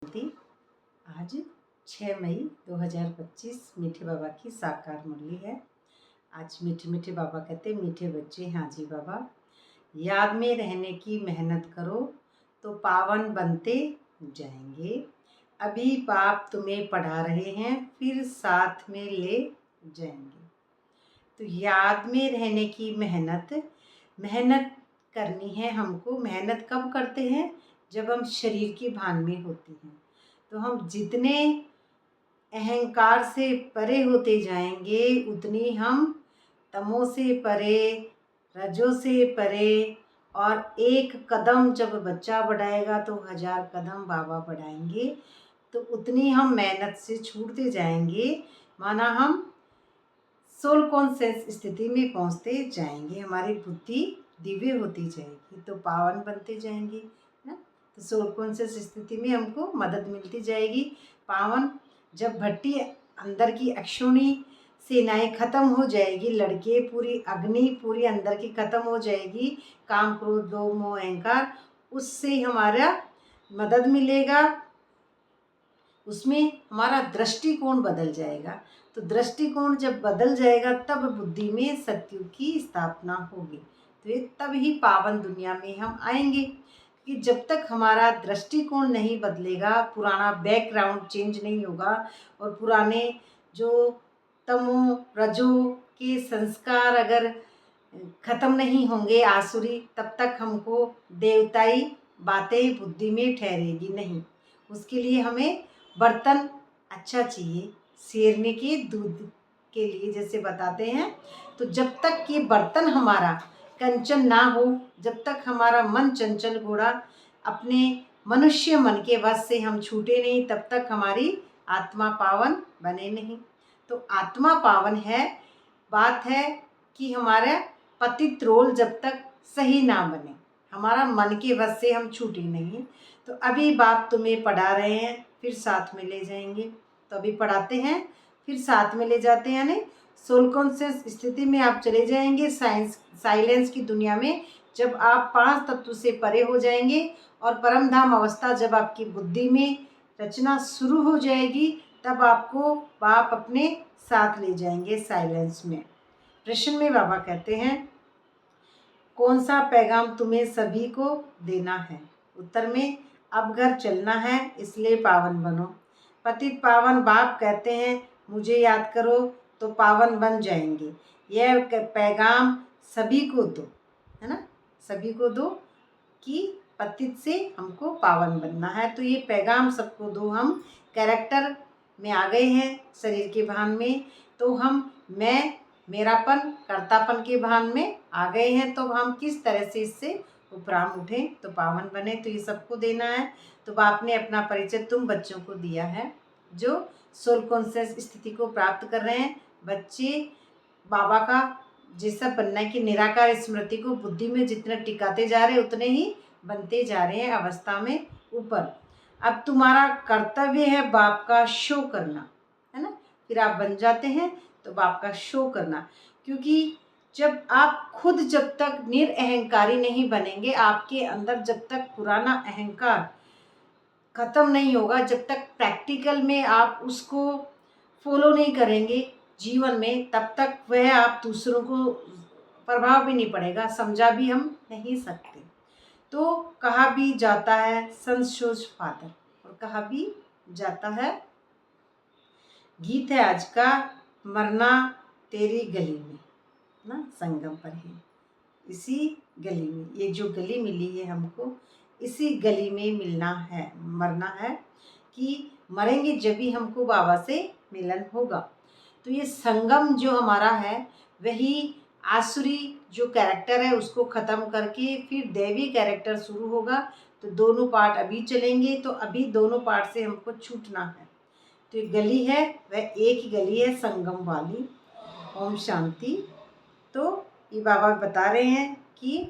थी। आज 6 मई 2025 मीठे बाबा की साकार मुरली है। आज मीठे मीठे बाबा कहते मीठे बच्चे, हाँ जी बाबा, याद में रहने की मेहनत करो तो पावन बनते जाएंगे। अभी बाप तुम्हें पढ़ा रहे हैं, फिर साथ में ले जाएंगे। तो याद में रहने की मेहनत करनी है हमको। मेहनत कब करते हैं? जब हम शरीर की भान में होते हैं। तो हम जितने अहंकार से परे होते जाएंगे उतनी हम तमो से परे, रजो से परे, और एक कदम जब बच्चा बढ़ाएगा तो 1000 कदम बाबा बढ़ाएंगे। तो उतनी हम मेहनत से छूटते जाएंगे, माना हम सोल कॉन्शियस स्थिति में पहुंचते जाएंगे। हमारी बुद्धि दिव्य होती जाएगी तो पावन बनते जाएंगे ना। तो सोल कॉन्शियस स्थिति में हमको मदद मिलती जाएगी। पावन जब भट्टी अंदर की अक्षुणी सेनाएं खत्म हो जाएगी, लड़के पूरी अग्नि पूरी अंदर की खत्म हो जाएगी, काम क्रोध लोभ मोह अहंकार, उससे हमारा मदद मिलेगा। उसमें हमारा दृष्टिकोण बदल जाएगा। तो दृष्टिकोण जब बदल जाएगा तब बुद्धि में सत्युग की स्थापना होगी। तो ये तब ही पावन दुनिया में हम आएंगे। कि जब तक हमारा दृष्टिकोण नहीं बदलेगा, पुराना बैकग्राउंड चेंज नहीं होगा और पुराने जो तमो रजो के संस्कार अगर खत्म नहीं होंगे आसुरी, तब तक हमको देवताई बातें बुद्धि में ठहरेगी नहीं। उसके लिए हमें बर्तन अच्छा चाहिए, शेरने के दूध के लिए जैसे बताते हैं। तो जब तक ये बर्तन हमारा कंचन ना हो, जब तक हमारा मन चंचल घोड़ा अपने मनुष्य मन के वश से हम छूटे नहीं, तब तक हमारी आत्मा पावन बने नहीं। तो आत्मा पावन है, बात है कि हमारा पतित रोल जब तक सही ना बने, हमारा मन के वश से हम छूटे नहीं। तो अभी बाप तुम्हें पढ़ा रहे हैं, फिर साथ में ले जाएंगे। तो अभी पढ़ाते हैं, फिर साथ में ले जाते हैं, यानी सोल कॉन्शियस स्थिति में आप चले जाएंगे, साइलेंस की दुनिया में। जब आप 5 तत्व से परे हो जाएंगे और परमधाम अवस्था जब आपकी बुद्धि में रचना शुरू हो जाएगी, तब आपको बाप अपने साथ ले जाएंगे साइलेंस में। प्रश्न में बाबा कहते हैं, कौन सा पैगाम तुम्हें सभी को देना है? उत्तर में, अब घर चलना है इसलिए पावन बनो। पतित पावन बाप कहते हैं, मुझे याद करो तो पावन बन जाएंगे। यह पैगाम सभी को दो, है ना, सभी को दो कि पतित से हमको पावन बनना है। तो ये पैगाम सबको दो। हम कैरेक्टर में आ गए हैं, शरीर के भान में, तो हम मैं मेरापन कर्तापन के भान में आ गए हैं। तो हम किस तरह से इससे उपराम उठें तो पावन बने, तो ये सबको देना है। तो बाप ने अपना परिचय तुम बच्चों को दिया है जो सोल कॉन्शियस स्थिति को प्राप्त कर रहे हैं। बच्चे बाबा का जैसा बनना है कि निराकार स्मृति को बुद्धि में जितना टिकाते जा रहे हैं उतने ही बनते जा रहे हैं अवस्था में ऊपर। अब तुम्हारा कर्तव्य है बाप का शो करना, है ना। फिर आप बन जाते हैं तो बाप का शो करना, क्योंकि जब आप खुद जब तक निरअहंकारी नहीं बनेंगे, आपके अंदर जब तक पुराना अहंकार खत्म नहीं होगा, जब तक प्रैक्टिकल में आप उसको फॉलो नहीं करेंगे जीवन में, तब तक वह आप दूसरों को प्रभाव भी नहीं पड़ेगा, समझा भी हम नहीं सकते। तो कहा भी जाता है संशोज फादर, और कहा भी जाता है, गीत है आज का, मरना तेरी गली में ना, संगम पर है, इसी गली में, ये जो गली मिली है हमको, इसी गली में मिलना है, मरना है, कि मरेंगे जब भी हमको बाबा से मिलन होगा। तो ये संगम जो हमारा है, वही आसुरी जो कैरेक्टर है उसको ख़त्म करके फिर दैवी कैरेक्टर शुरू होगा। तो दोनों पार्ट अभी चलेंगे, तो अभी दोनों पार्ट से हमको छूटना है। तो ये गली है वह एक ही गली है, संगम वाली। ओम शांति। तो ये बाबा बता रहे हैं कि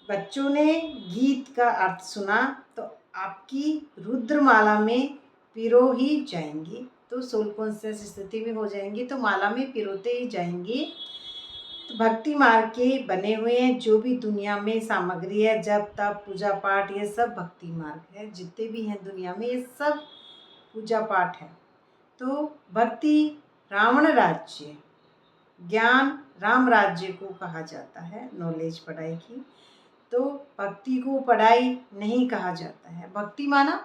बच्चों ने गीत का अर्थ सुना तो आपकी रुद्रमाला में पिरो ही जाएंगी। तो सोल कॉन्शियस स्थिति में हो जाएंगी तो माला में पिरोते ही जाएंगे। तो भक्ति मार्ग के बने हुए हैं जो भी दुनिया में सामग्री है, जप तप पूजा पाठ, ये सब भक्ति मार्ग है। जितने भी हैं दुनिया में ये सब पूजा पाठ है। तो भक्ति रावण राज्य, ज्ञान राम राज्य को कहा जाता है, नॉलेज पढ़ाई की। तो भक्ति को पढ़ाई नहीं कहा जाता है। भक्ति माना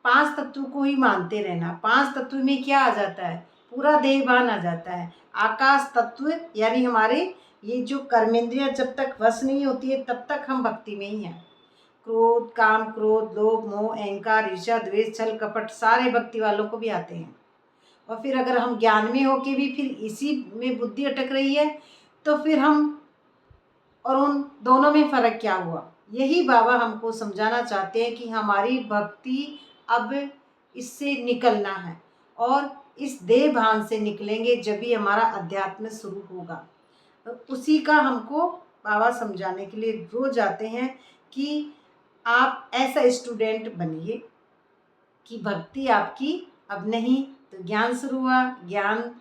5 तत्व को ही मानते रहना। 5 तत्व में क्या आ जाता है? पूरा देहभान आ जाता है। आकाश तत्व यानी हमारे ये जो कर्मेंद्रियां जब तक वश नहीं होती है तब तक हम भक्ति में ही हैं। क्रोध, काम, क्रोध, लोभ, मोह, अहंकार, ईर्ष्या, द्वेष, छल, कपट सारे भक्ति वालों को भी आते हैं। और फिर अगर हम ज्ञान में होके भी फिर इसी में बुद्धि अटक रही है तो फिर हम और उन दोनों में फ़र्क क्या हुआ? यही बाबा हमको समझाना चाहते हैं कि हमारी भक्ति अब इससे निकलना है और इस देह भान से निकलेंगे जब भी हमारा अध्यात्म शुरू होगा। तो उसी का हमको बाबा समझाने के लिए रोज आते हैं कि आप ऐसा स्टूडेंट बनिए कि भक्ति आपकी अब नहीं तो ज्ञान शुरू हुआ, ज्ञान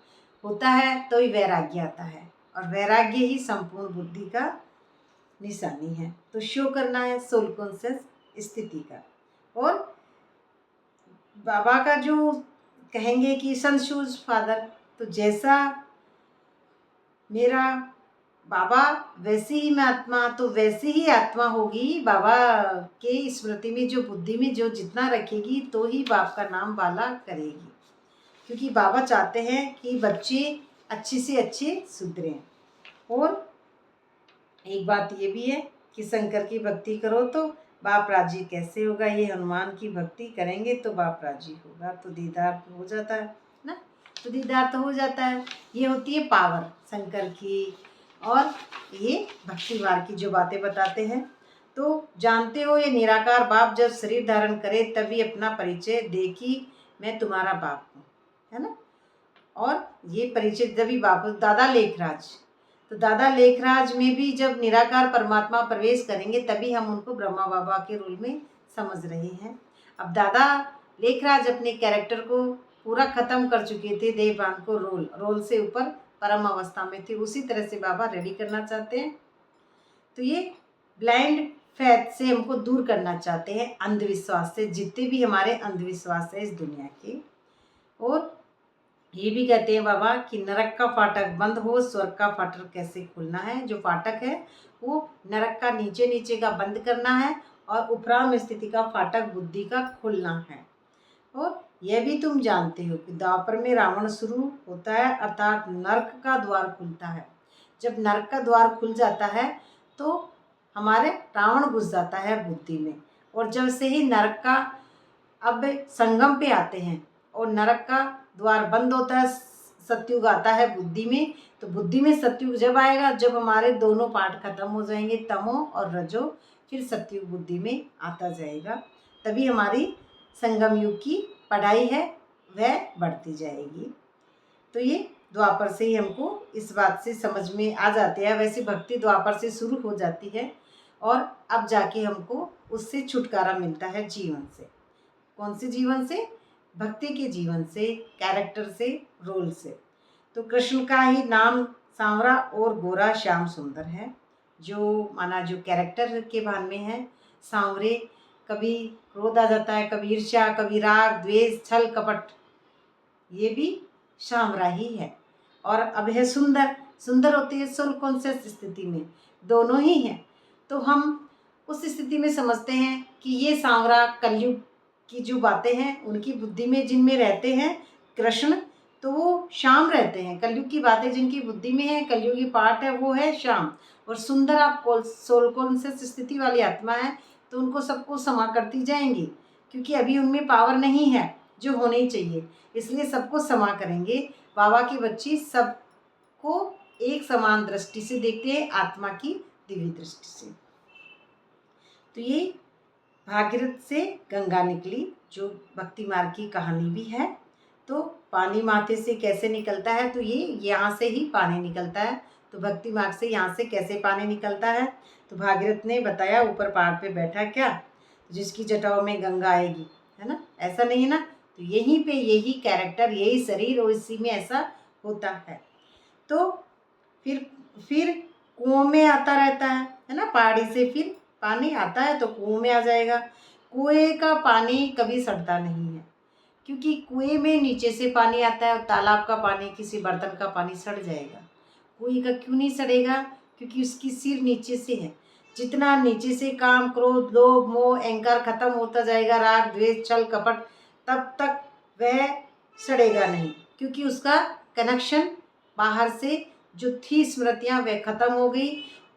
होता है तो ही वैराग्य आता है और वैराग्य ही संपूर्ण बुद्धि का निशानी है। तो शो करना है सोल कॉन्शियस स्थिति का। और बाबा का जो कहेंगे कि संशूज फादर, तो जैसा मेरा बाबा वैसी ही मैं आत्मा, तो वैसी ही आत्मा होगी बाबा के स्मृति में, जो बुद्धि में जो जितना रखेगी तो ही बाप का नाम बाला करेगी। क्योंकि बाबा चाहते हैं कि बच्चे अच्छे से अच्छे सुधरें। और एक बात ये भी है कि शंकर की भक्ति करो तो बाप राजी कैसे होगा? ये हनुमान की भक्ति करेंगे तो बाप राजी होगा। तो दीदार तो हो जाता है ना, तो दीदार तो हो जाता है। ये होती है पावर शंकर की। और ये भक्ति मार्ग की जो बातें बताते हैं, तो जानते हो ये निराकार बाप जब शरीर धारण करे तभी अपना परिचय दे कि मैं तुम्हारा बाप हूँ, है ना। और ये परिचय तभी बाप, दादा लेखराज, तो दादा लेखराज में भी जब निराकार परमात्मा प्रवेश करेंगे तभी हम उनको ब्रह्मा बाबा के रोल में समझ रहे हैं। अब दादा लेखराज अपने कैरेक्टर को पूरा खत्म कर चुके थे, देवभान को रोल से ऊपर परम अवस्था में थे, उसी तरह से बाबा रेडी करना चाहते हैं। तो ये ब्लाइंड फैथ से हमको दूर करना चाहते हैं, अंधविश्वास से, जितने भी हमारे अंधविश्वास है इस दुनिया के। और ये भी कहते हैं बाबा कि नरक का फाटक बंद हो, स्वर्ग का फाटक कैसे खुलना है। जो फाटक है वो नरक का नीचे नीचे का बंद करना है और उपराम स्थिति का फाटक बुद्धि का खुलना है। और यह भी तुम जानते हो कि द्वापर में रावण शुरू होता है, अर्थात नरक का द्वार खुलता है। जब नरक का द्वार खुल जाता है तो हमारे रावण घुस जाता है बुद्धि में। और जब से ही नरक का अब संगम पे आते हैं और नरक का द्वार बंद होता है, सतयुग आता है बुद्धि में। तो बुद्धि में सतयुग जब आएगा जब हमारे दोनों पार्ट खत्म हो जाएंगे, तमो और रजो, फिर सतयुग बुद्धि में आता जाएगा। तभी हमारी संगम युग की पढ़ाई है वह बढ़ती जाएगी। तो ये द्वापर से ही हमको इस बात से समझ में आ जाती है। वैसे भक्ति द्वापर से शुरू हो जाती है और अब जाके हमको उससे छुटकारा मिलता है जीवन से। कौन से जीवन से? भक्ति के जीवन से, कैरेक्टर से, रोल से। तो कृष्ण का ही नाम सांवरा और गोरा श्याम सुंदर है। जो माना जो कैरेक्टर के भान में है सांवरे, कभी क्रोध आ जाता है, कभी ईर्ष्या, कभी राग, द्वेष, छल, कपट, ये भी सांवरा ही है। और अब है सुंदर, सुंदर होती है सोल कॉन्शियस स्थिति में, दोनों ही हैं। तो हम उस स्थिति में समझते हैं कि ये सांवरा कलयुग की जो बातें हैं उनकी बुद्धि में जिनमें रहते हैं कृष्ण, तो वो श्याम रहते हैं। कलयुग की बातें जिनकी बुद्धि में है, कलयुगी पार्ट है, वो है श्याम। और सुंदर आप सोल कॉन्शियस स्थिति वाली आत्मा है तो उनको सबको समा करती जाएंगी, क्योंकि अभी उनमें पावर नहीं है जो होनी चाहिए, इसलिए सबको समा करेंगे। बाबा के बच्चे सबको एक समान दृष्टि से देखते हैं, आत्मा की दिव्य दृष्टि से। तो ये भागीरथ से गंगा निकली जो भक्ति मार्ग की कहानी भी है। तो पानी माथे से कैसे निकलता है? तो ये यहाँ से ही पानी निकलता है। तो भक्ति मार्ग से यहाँ से कैसे पानी निकलता है? तो भागीरथ ने बताया, ऊपर पहाड़ पे बैठा क्या, जिसकी जटाओं में गंगा आएगी, है ना, ऐसा नहीं है ना। तो यहीं पे यही कैरेक्टर, यही शरीर और इसी में ऐसा होता है। तो फिर फिर कुओं में आता रहता है ना, पहाड़ी से फिर पानी आता है तो कुओं में आ जाएगा। कुएं का पानी कभी सड़ता नहीं है, क्योंकि कुएं में नीचे से पानी आता है और तालाब का पानी, किसी बर्तन का पानी सड़ जाएगा। कुएं का क्यों नहीं सड़ेगा? क्योंकि उसकी सिर नीचे से है। जितना नीचे से काम, क्रोध, लोभ, मोह, अहंकार खत्म होता जाएगा, राग, द्वेष, छल, कपट, तब तक वह सड़ेगा नहीं, क्योंकि उसका कनेक्शन बाहर से जो थी स्मृतियाँ वह खत्म हो गई,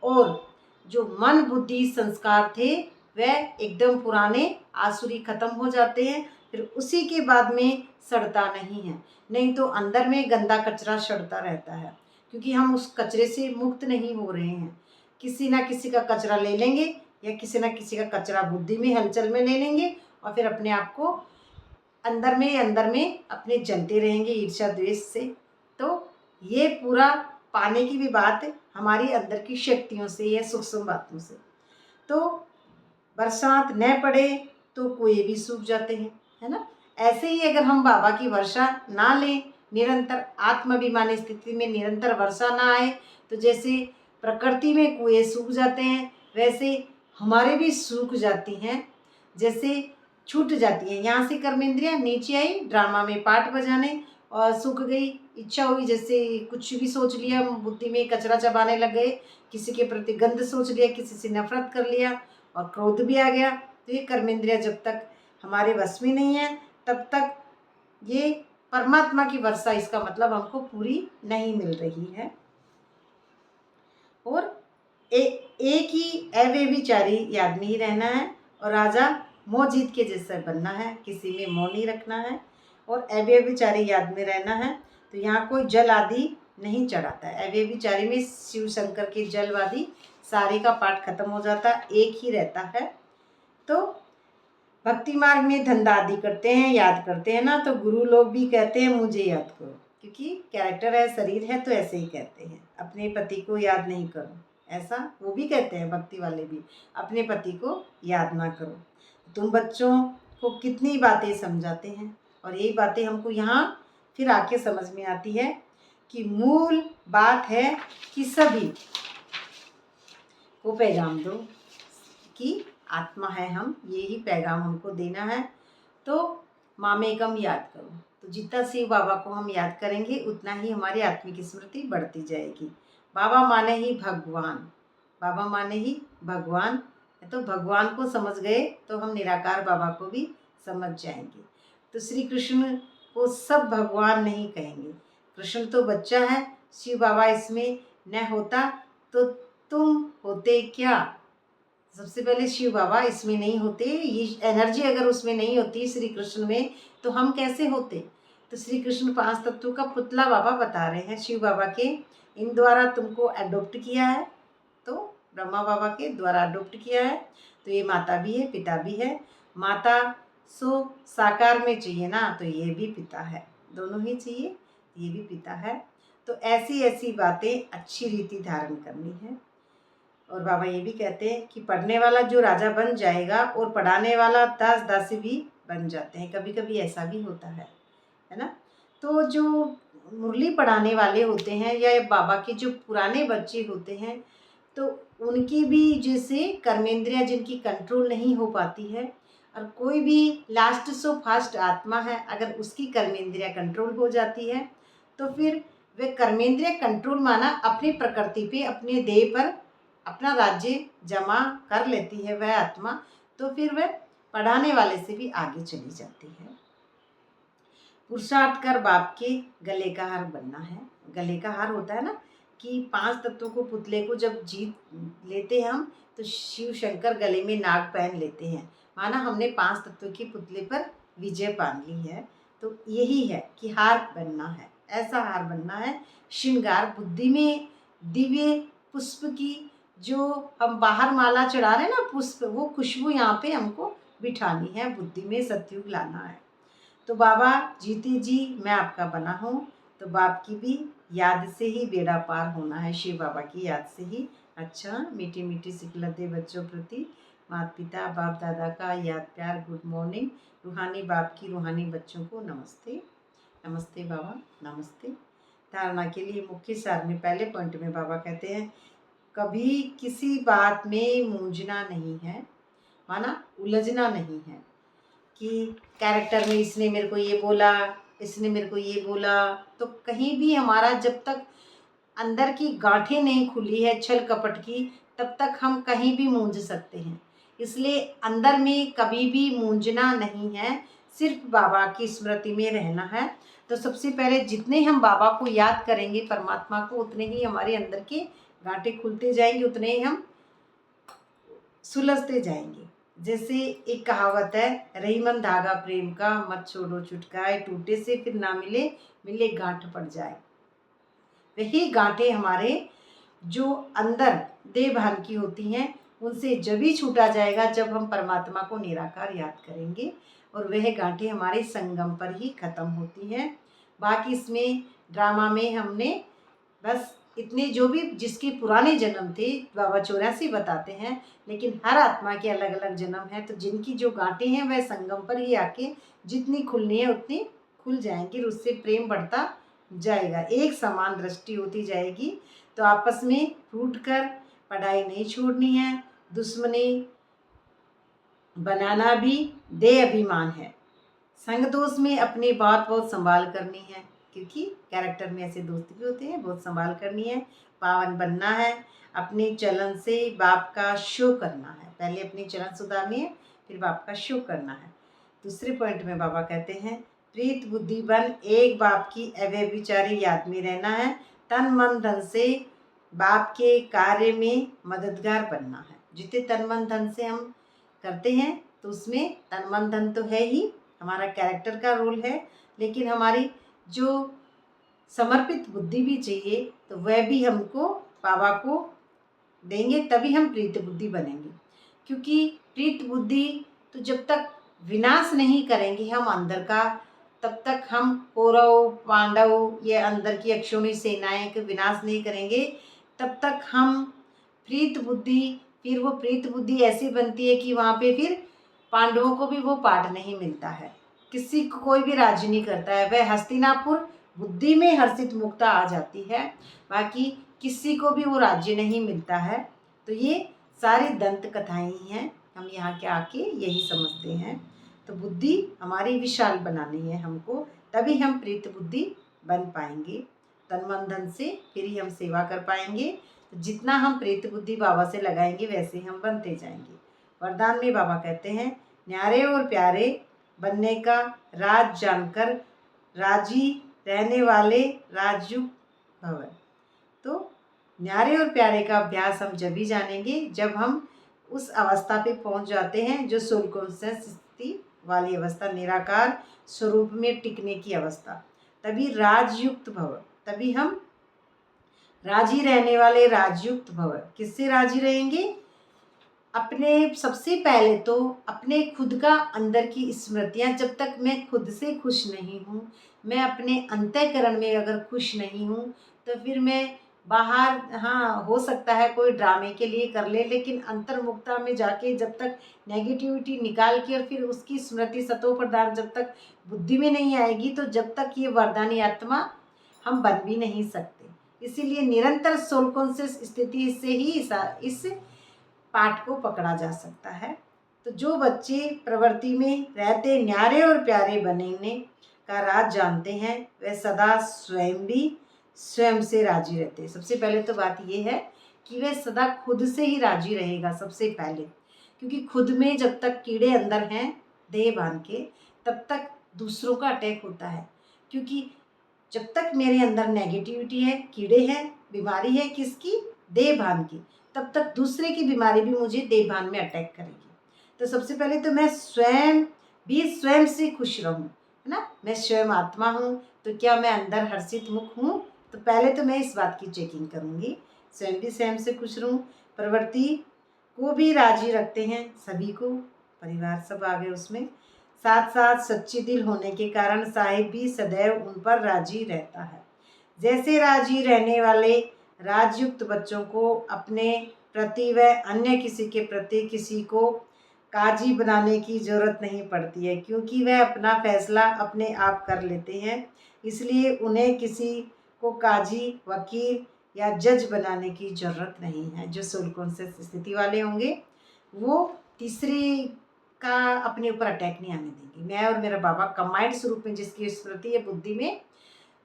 और जो मन, बुद्धि, संस्कार थे वह एकदम पुराने आसुरी खत्म हो जाते हैं। फिर उसी के बाद में सड़ता नहीं है। नहीं तो अंदर में गंदा कचरा सड़ता रहता है, क्योंकि हम उस कचरे से मुक्त नहीं हो रहे हैं। किसी ना किसी का कचरा ले लेंगे, या किसी ना किसी का कचरा बुद्धि में, हलचल में ले लेंगे, और फिर अपने आप को अंदर में अपने जलते रहेंगे ईर्ष्या द्वेष से। तो ये पूरा पाने की भी बात हमारी अंदर की शक्तियों से या सूक्ष्म बातों से। तो बरसात न पड़े तो कुएं भी सूख जाते हैं, है ना। ऐसे ही अगर हम बाबा की वर्षा ना लें, निरंतर आत्माभिमानी स्थिति में निरंतर वर्षा ना आए, तो जैसे प्रकृति में कुएं सूख जाते हैं, वैसे हमारे भी सूख जाती हैं, जैसे छूट जाती हैं। यहाँ से कर्मेंद्रियाँ नीचे आई ड्रामा में पार्ट बजाने, और सूख गई। इच्छा हुई, जैसे कुछ भी सोच लिया, बुद्धि में कचरा चबाने लग गए, किसी के प्रति गंद सोच लिया, किसी से नफरत कर लिया, और क्रोध भी आ गया। तो ये कर्मेंद्रियाँ जब तक हमारे वश में नहीं है, तब तक ये परमात्मा की वर्षा, इसका मतलब हमको पूरी नहीं मिल रही है। और एक ही अव्यभिचारी याद में ही रहना है, और राजा मोह जीत के जैसा बनना है, किसी में मोह नहीं रखना है, और अव्यभिचारी याद में रहना है। तो यहाँ कोई जल आदि नहीं चढ़ाता है। अव्यभिचारी में शिव शंकर के जल आदि सारे का पाठ खत्म हो जाता है, एक ही रहता है। तो भक्ति मार्ग में धंधा आदि करते हैं, याद करते हैं ना, तो गुरु लोग भी कहते हैं मुझे याद करो, क्योंकि कैरेक्टर है, शरीर है, तो ऐसे ही कहते हैं। अपने पति को याद नहीं करो, ऐसा वो भी कहते हैं, भक्ति वाले भी, अपने पति को याद ना करो। तुम बच्चों को कितनी बातें समझाते हैं, और यही बातें हमको यहाँ फिर आके समझ में आती है कि मूल बात है कि सभी को पैगाम दो कि आत्मा है हम, यही पैगाम हमको देना है। तो मामेकम याद करो। तो जितना शिव बाबा को हम याद करेंगे, उतना ही हमारी आत्मिक स्मृति बढ़ती जाएगी। बाबा माने ही भगवान, बाबा माने ही भगवान। तो भगवान को समझ गए तो हम निराकार बाबा को भी समझ जाएंगे। तो श्री कृष्ण को सब भगवान नहीं कहेंगे, कृष्ण तो बच्चा है, शिव बाबा इसमें न होता तो तुम होते क्या। सबसे पहले शिव बाबा इसमें नहीं होते, ये एनर्जी अगर उसमें नहीं होती श्री कृष्ण में, तो हम कैसे होते। तो श्री कृष्ण 5 तत्वों का पुतला बाबा बता रहे हैं शिव बाबा के, इन द्वारा तुमको अडॉप्ट किया है। तो ब्रह्मा बाबा के द्वारा अडॉप्ट किया है, तो ये माता भी है, पिता भी है। माता सो साकार में चाहिए ना, तो ये भी पिता है, दोनों ही चाहिए, ये भी पिता है। तो ऐसी ऐसी बातें अच्छी रीति धारण करनी है। और बाबा ये भी कहते हैं कि पढ़ने वाला जो राजा बन जाएगा, और पढ़ाने वाला दास दासी भी बन जाते हैं, कभी कभी ऐसा भी होता है ना। तो जो मुरली पढ़ाने वाले होते हैं, या बाबा के जो पुराने बच्चे होते हैं, तो उनकी भी जैसे कर्मेंद्रियाँ जिनकी कंट्रोल नहीं हो पाती है, और कोई भी लास्ट सो फास्ट आत्मा है, अगर उसकी कर्मेंद्रियाँ कंट्रोल हो जाती है, तो फिर वे कर्मेंद्रिय कंट्रोल माना अपनी प्रकृति पे, अपने देह पर अपना राज्य जमा कर लेती है वह आत्मा, तो फिर वह पढ़ाने वाले से भी आगे चली जाती है। पुरुषार्थ कर बाप के गले का हार बनना है। गले का हार होता है ना, कि 5 तत्वों को, पुतले को जब जीत लेते हैं हम, तो शिव शंकर गले में नाग पहन लेते हैं, माना हमने 5 तत्वों के पुतले पर विजय पान ली है। तो यही है कि हार बनना है, ऐसा हार बनना है। श्रृंगार बुद्धि में दिव्य पुष्प की, जो हम बाहर माला चढ़ा रहे हैं ना पुष्प, वो खुशबू यहाँ पे हमको बिठानी है, बुद्धि में सत्युग लाना है। तो बाबा जीते जी मैं आपका बना हूँ, तो बाप की भी याद से ही बेड़ा पार होना है, शिव बाबा की याद से ही। अच्छा, मीठी मीठी सिखलते बच्चों प्रति माता पिता बाप दादा का याद प्यार, गुड मॉर्निंग। रूहानी बाप की रूहानी बच्चों को नमस्ते। नमस्ते बाबा, नमस्ते। धारणा के लिए मुख्य सार में पहले पॉइंट में बाबा कहते हैं कभी किसी बात में मूंझना नहीं है, माना उलझना नहीं है कि कैरेक्टर में इसने मेरे को ये बोला, इसने मेरे को ये बोला, तो कहीं भी हमारा जब तक अंदर की गांठें नहीं खुली है छल कपट की, तब तक हम कहीं भी मूंझ सकते हैं। इसलिए अंदर में कभी भी मूंझना नहीं है, सिर्फ बाबा की स्मृति में रहना है। तो सबसे पहले जितने हम बाबा को याद करेंगे, परमात्मा को, उतने ही हमारे अंदर के गांठें खुलते जाएंगे, उतने ही हम सुलझते जाएंगे। जैसे एक कहावत है, रही मन धागा प्रेम का, मत छोड़ो छुटकाए, टूटे से फिर ना मिले, मिले गांठ पड़ जाए। वही गांठें हमारे जो अंदर देह भान की होती हैं, उनसे जब ही छूटा जाएगा जब हम परमात्मा को निराकार याद करेंगे, और वह गांठें हमारे संगम पर ही खत्म होती हैं। बाकी इसमें ड्रामा में हमने बस इतने जो भी जिसके पुराने जन्म थे बाबा 84 बताते हैं, लेकिन हर आत्मा के अलग अलग जन्म हैं, तो जिनकी जो गांठें हैं वह संगम पर ही आके जितनी खुलनी है उतनी खुल जाएंगी, और उससे प्रेम बढ़ता जाएगा, एक समान दृष्टि होती जाएगी। तो आपस में रूठ कर पढ़ाई नहीं छोड़नी है, दुश्मनी बनाना भी दे अभिमान है, संग दोस्त में अपनी बात बहुत संभाल करनी है, क्योंकि कैरेक्टर में ऐसे दोस्त भी होते हैं, बहुत संभाल करनी है। पावन बनना है, अपने चलन से बाप का शो करना है, पहले अपनी चलन सुधारनी है, फिर बाप का शो करना है। दूसरे पॉइंट में बाबा कहते हैं प्रीत बुद्धि बन एक बाप की अव्यभिचारी याद में रहना है, तन मन धन से बाप के कार्य में मददगार बनना है। जितने तन मन धन से हम करते हैं तो उसमें तन मन धन तो है ही, हमारा कैरेक्टर का रोल है, लेकिन हमारी जो समर्पित बुद्धि भी चाहिए, तो वह भी हमको बाबा को देंगे, तभी हम प्रीत बुद्धि बनेंगे। क्योंकि प्रीत बुद्धि तो जब तक विनाश नहीं करेंगे हम अंदर का, तब तक हम कौरव पांडव ये अंदर की अक्षोणी सेनाएं का विनाश नहीं करेंगे, तब तक हम प्रीत बुद्धि, फिर वो प्रीत बुद्धि ऐसी बनती है कि वहाँ पे फिर पांडवों को भी वो पाठ नहीं मिलता है, किसी को कोई भी राजी नहीं करता है, वह हस्तिनापुर बुद्धि में हर्षित मुक्ता आ जाती है, बाकी किसी को भी वो राज्य नहीं मिलता है। तो ये सारी दंत कथाएं ही हैं, हम यहाँ के आके यही समझते हैं। तो बुद्धि हमारी विशाल बनानी है हमको, तभी हम प्रीत बुद्धि बन पाएंगे, तन मन धन से फिर ही हम सेवा कर पाएंगे। तो जितना हम प्रीत बुद्धि बाबा से लगाएंगे वैसे हम बनते जाएंगे। वरदान में बाबा कहते हैं न्यारे और प्यारे बनने का राज जानकर राजी रहने वाले राजयुक्त भव। तो न्यारे और प्यारे का अभ्यास हम जब भी जानेंगे जब हम उस अवस्था पे पहुंच जाते हैं जो सोल कॉन्शियस स्थिति वाली अवस्था, निराकार स्वरूप में टिकने की अवस्था, तभी राजयुक्त भव, तभी हम राजी रहने वाले राजयुक्त भव। किससे राजी रहेंगे? अपने सबसे पहले तो अपने खुद का अंदर की स्मृतियाँ, जब तक मैं खुद से खुश नहीं हूँ, मैं अपने अंतःकरण में अगर खुश नहीं हूँ, तो फिर मैं बाहर, हाँ हो सकता है कोई ड्रामे के लिए कर ले, लेकिन अंतर्मुखता में जाके जब तक नेगेटिविटी निकाल के और फिर उसकी स्मृति सतो प्रधान जब तक बुद्धि में नहीं आएगी, तो जब तक ये वरदानी आत्मा हम बन भी नहीं सकते। इसीलिए निरंतर सोल कॉन्शियस स्थिति से ही इस पाठ को पकड़ा जा सकता है। तो जो बच्चे प्रवृत्ति में रहते न्यारे और प्यारे बनने का राज जानते हैं, वे सदा स्वयं भी स्वयं से राजी रहते हैं। सबसे पहले तो बात ये है कि वह सदा खुद से ही राजी रहेगा सबसे पहले, क्योंकि खुद में जब तक कीड़े अंदर हैं देह बांध के, तब तक दूसरों का अटैक होता है। क्योंकि जब तक मेरे अंदर नेगेटिविटी है, कीड़े हैं, बीमारी है किसकी? देह भान की, तब तक दूसरे की बीमारी भी मुझे देह भान में अटैक करेगी। तो सबसे पहले तो मैं स्वयं भी स्वयं से खुश रहूं, है ना। मैं स्वयं आत्मा हूँ, तो क्या मैं अंदर हर्षित मुख हूँ? तो पहले तो मैं इस बात की चेकिंग करूँगी, स्वयं भी स्वयं से खुश रहूँ। प्रवृत्ति को भी राजी रखते हैं, सभी को, परिवार सब आ गए उसमें। साथ साथ सच्ची दिल होने के कारण साहिब भी सदैव उन पर राजी रहता है। जैसे राजी रहने वाले राजयुक्त बच्चों को अपने प्रति व अन्य किसी के प्रति किसी को काजी बनाने की ज़रूरत नहीं पड़ती है, क्योंकि वह अपना फैसला अपने आप कर लेते हैं। इसलिए उन्हें किसी को काजी, वकील या जज बनाने की ज़रूरत नहीं है। जो सोल कॉन्शियस स्थिति वाले होंगे वो तीसरी का अपने ऊपर अटैक नहीं आने देंगे। मैं और मेरा बाबा कंबाइंड स्वरूप में जिसकी स्मृति है बुद्धि में,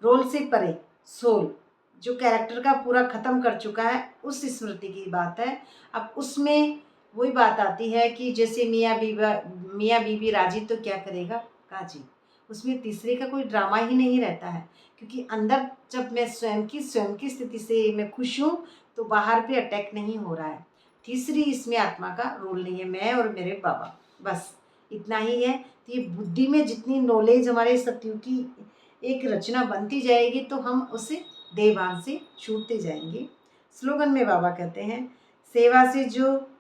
रोल से परे सोल जो कैरेक्टर का पूरा ख़त्म कर चुका है, उस स्मृति की बात है। अब उसमें वही बात आती है कि जैसे मियाँ बीवी राजी तो क्या करेगा काजी। उसमें तीसरे का कोई ड्रामा ही नहीं रहता है, क्योंकि अंदर जब मैं स्वयं की स्थिति से मैं खुश हूँ तो बाहर पे अटैक नहीं हो रहा है। तीसरी इसमें आत्मा का रोल नहीं है, मैं और मेरे बाबा, बस इतना ही है। तो ये बुद्धि में जितनी नॉलेज हमारे सत्युग की एक रचना बनती जाएगी तो हम उसे देवान से छूटते जाएंगे। स्लोगन में बाबा कहते हैं, सेवा से जो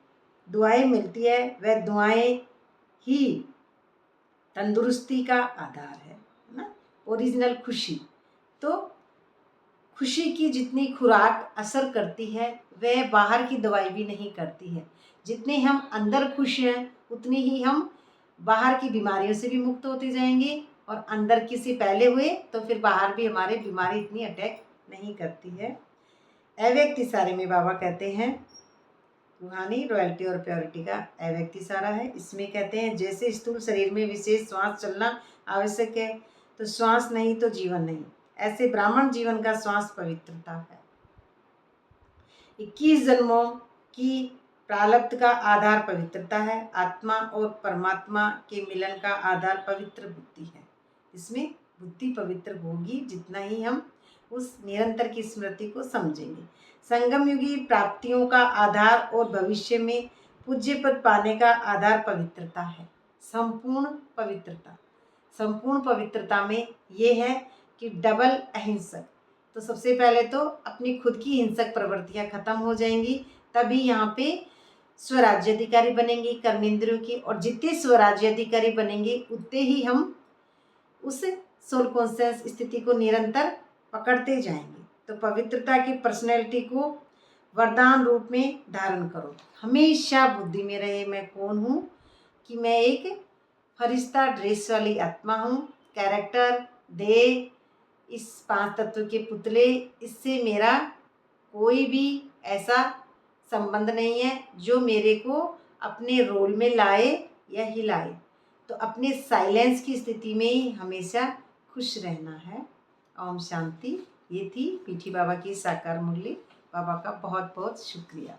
दुआएं मिलती है वह दुआएं ही तंदुरुस्ती का आधार है ना। ओरिजिनल खुशी, तो खुशी की जितनी खुराक असर करती है वह बाहर की दवाई भी नहीं करती है। जितने हम अंदर खुश हैं उतनी ही हम बाहर की बीमारियों से भी मुक्त होते जाएंगे, और अंदर की से पहले हुए तो फिर बाहर भी हमारे बीमारी इतनी अटैक नहीं करती है। अव्यक्त इशारे में बाबा कहते हैं, रूहानी रॉयल्टी और प्योरिटी का अव्यक्त इशारा है। इसमें कहते हैं, जैसे स्थूल शरीर में विशेष श्वास चलना आवश्यक है तो श्वास नहीं तो जीवन नहीं, ऐसे ब्राह्मण जीवन का श्वास पवित्रता है। 21 जन्मों की प्रारब्ध का आधार पवित्रता है। आत्मा और परमात्मा के मिलन का आधार पवित्र बुद्धि है। इसमें बुद्धि पवित्र होगी जितना ही हम उस निरंतर की स्मृति को समझेंगे। संगम युगी प्राप्तियों का आधार और भविष्य में पूज्य पद पाने का आधार पवित्रता है। संपूर्ण पवित्रता में ये है कि डबल अहिंसक। तो सबसे पहले तो अपनी खुद की हिंसक प्रवृत्तियां खत्म हो जाएंगी, तभी यहाँ पे स्वराज्याधिकारी बनेंगे कर्मेंद्रियों की, और जितने स्वराज्याधिकारी बनेंगे उतने ही हम उस सोल कॉन्शियस स्थिति को निरंतर पकड़ते जाएंगे। तो पवित्रता की पर्सनैलिटी को वरदान रूप में धारण करो। हमेशा बुद्धि में रहे मैं कौन हूँ, कि मैं एक फरिश्ता ड्रेस वाली आत्मा हूँ। कैरेक्टर, देह, इस 5 तत्व के पुतले, इससे मेरा कोई भी ऐसा संबंध नहीं है जो मेरे को अपने रोल में लाए या हिलाए। तो अपने साइलेंस की स्थिति में ही हमेशा खुश रहना है। ओम शांति। ये थी पीठी बाबा की साकार मुरली। बाबा का बहुत बहुत शुक्रिया।